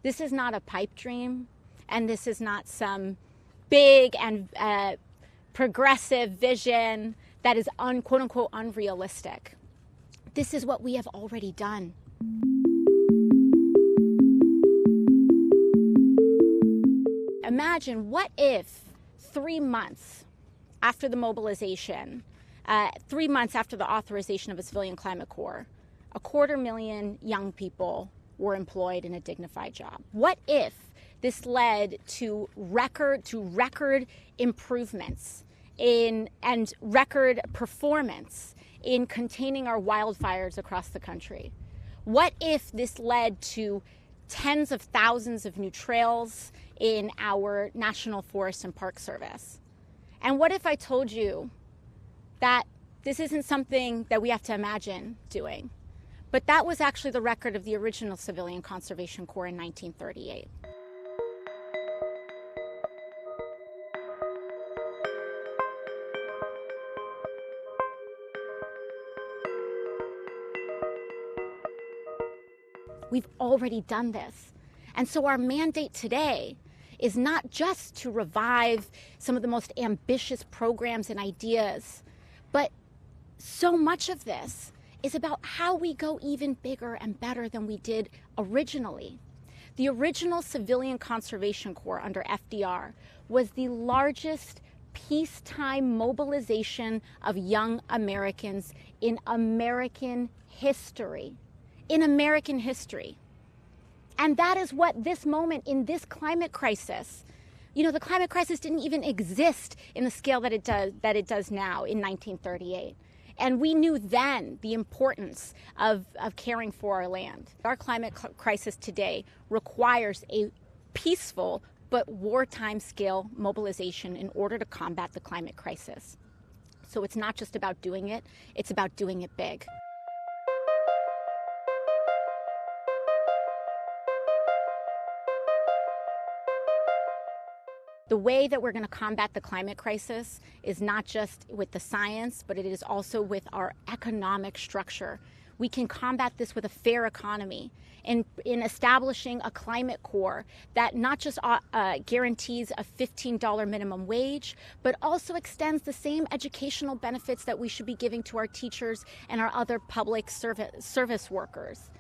This is not a pipe dream, and this is not some big and progressive vision that is quote unquote unrealistic. This is what we have already done. Imagine, what if 3 months after the mobilization, 3 months after the authorization of a civilian climate corps, 250,000 young people were employed in a dignified job? What if this led to record improvements and record performance in containing our wildfires across the country? What if this led to tens of thousands of new trails in our National Forest and Park Service? And what if I told you that this isn't something that we have to imagine doing, but that was actually the record of the original Civilian Conservation Corps in 1938? We've already done this. And so our mandate today is not just to revive some of the most ambitious programs and ideas, but so much of this is about how we go even bigger and better than we did originally. The original Civilian Conservation Corps under FDR was the largest peacetime mobilization of young Americans in American history. In American history. And that is what this moment in this climate crisis, the climate crisis didn't even exist in the scale that it does now in 1938. And we knew then the importance of caring for our land. Our climate crisis today requires a peaceful but wartime scale mobilization in order to combat the climate crisis. So it's not just about doing it, it's about doing it big. The way that we're going to combat the climate crisis is not just with the science, but it is also with our economic structure. We can combat this with a fair economy in establishing a climate corps that not just guarantees a $15 minimum wage, but also extends the same educational benefits that we should be giving to our teachers and our other public service workers.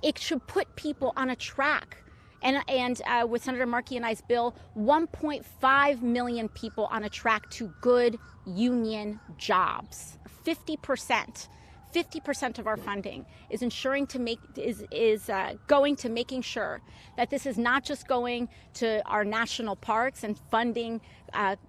It should put people on a track. And with Senator Markey and I's bill, 1.5 million people on a track to good union jobs. 50% of our funding is going to making sure that this is not just going to our national parks and funding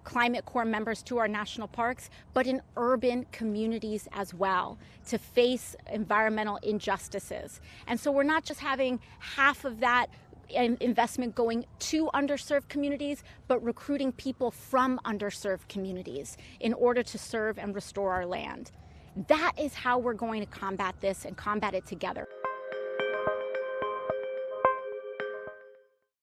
climate corps members to our national parks, but in urban communities as well, to face environmental injustices. And so we're not just having half of that investment going to underserved communities, but recruiting people from underserved communities in order to serve and restore our land. That is how we're going to combat this and combat it together.